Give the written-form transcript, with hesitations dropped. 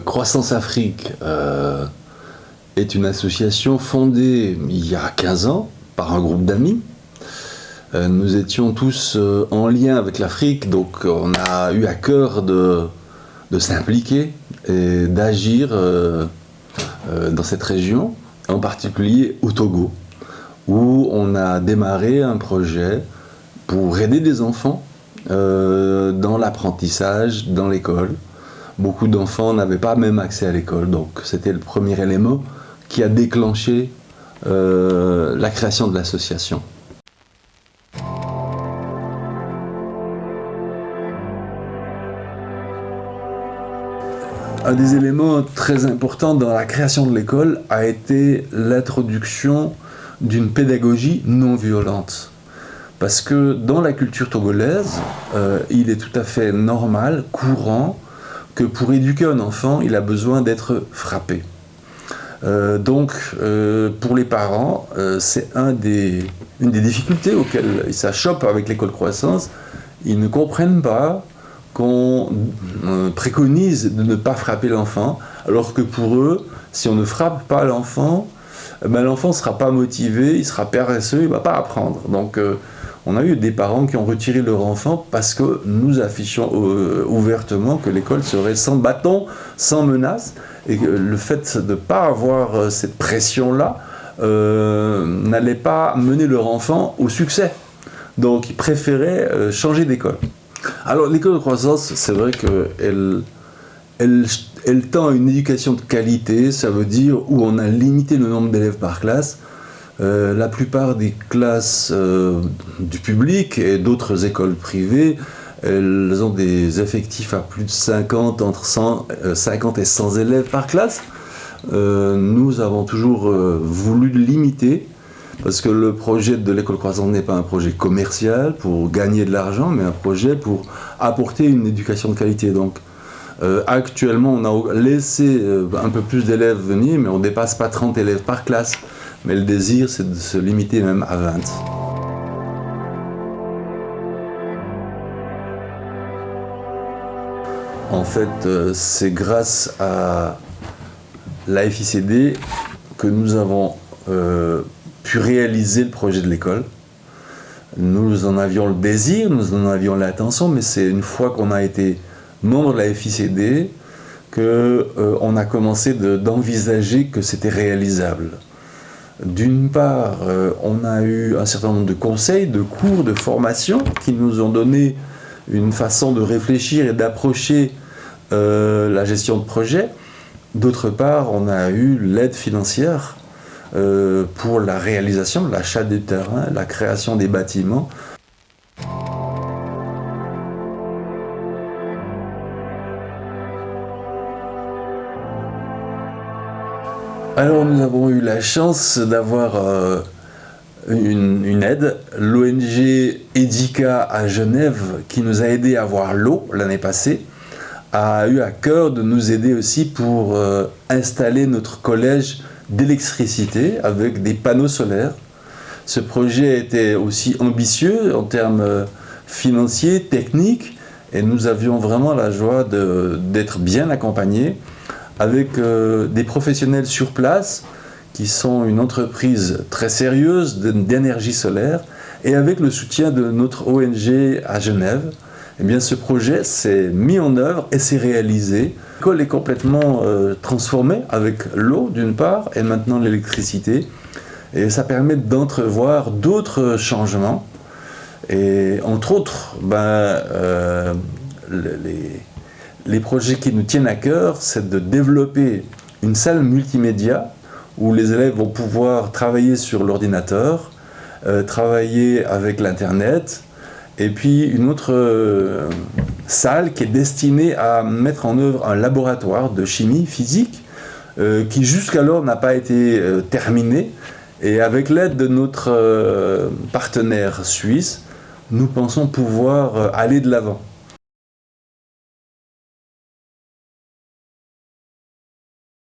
Croissance Afrique est une association fondée il y a 15 ans par un groupe d'amis. Nous étions tous en lien avec l'Afrique, donc on a eu à cœur de s'impliquer et d'agir dans cette région, en particulier au Togo, où on a démarré un projet pour aider des enfants dans l'apprentissage, dans l'école. Beaucoup d'enfants n'avaient pas même accès à l'école, donc c'était le premier élément qui a déclenché la création de l'association. Un des éléments très importants dans la création de l'école a été l'introduction d'une pédagogie non violente. Parce que dans la culture togolaise, il est tout à fait normal, courant, que pour éduquer un enfant, il a besoin d'être frappé. Donc, pour les parents, c'est une des difficultés auxquelles ils s'achoppent avec l'école Croissance. Ils ne comprennent pas qu'on préconise de ne pas frapper l'enfant, alors que pour eux, si on ne frappe pas l'enfant, l'enfant ne sera pas motivé, il sera paresseux, il ne va pas apprendre. Donc, on a eu des parents qui ont retiré leur enfant parce que nous affichions ouvertement que l'école serait sans bâton, sans menace, et que le fait de ne pas avoir cette pression-là n'allait pas mener leur enfant au succès. Donc ils préféraient changer d'école. Alors l'école de croissance, c'est vrai qu'elle tend à une éducation de qualité, ça veut dire où on a limité le nombre d'élèves par classe. La plupart des classes du public et d'autres écoles privées, elles ont des effectifs à plus de 50, entre 50 et 100 élèves par classe. Nous avons toujours voulu limiter, parce que le projet de l'école croissante n'est pas un projet commercial pour gagner de l'argent, mais un projet pour apporter une éducation de qualité. Donc, actuellement, on a laissé un peu plus d'élèves venir, mais on ne dépasse pas 30 élèves par classe. Mais le désir, c'est de se limiter même à 20. En fait, c'est grâce à la FICD que nous avons pu réaliser le projet de l'école. Nous en avions le désir, nous en avions l'intention, mais c'est une fois qu'on a été membre de la FICD qu'on a commencé d'envisager que c'était réalisable. D'une part, on a eu un certain nombre de conseils, de cours, de formations qui nous ont donné une façon de réfléchir et d'approcher la gestion de projet. D'autre part, on a eu l'aide financière pour la réalisation, l'achat des terrains, la création des bâtiments. Alors nous avons eu la chance d'avoir une aide, l'ONG Edica à Genève, qui nous a aidé à avoir l'eau l'année passée, a eu à cœur de nous aider aussi pour installer notre collège d'électricité avec des panneaux solaires. Ce projet était aussi ambitieux en termes financiers, techniques, et nous avions vraiment la joie d'être bien accompagnés avec des professionnels sur place qui sont une entreprise très sérieuse d'énergie solaire, et avec le soutien de notre ONG à Genève, eh bien ce projet s'est mis en œuvre et s'est réalisé. L'école est complètement transformée avec l'eau d'une part et maintenant l'électricité, et ça permet d'entrevoir d'autres changements, et entre autres les projets qui nous tiennent à cœur, c'est de développer une salle multimédia où les élèves vont pouvoir travailler sur l'ordinateur, travailler avec l'Internet, et puis une autre salle qui est destinée à mettre en œuvre un laboratoire de chimie physique qui jusqu'alors n'a pas été terminé. Et avec l'aide de notre partenaire suisse, nous pensons pouvoir aller de l'avant.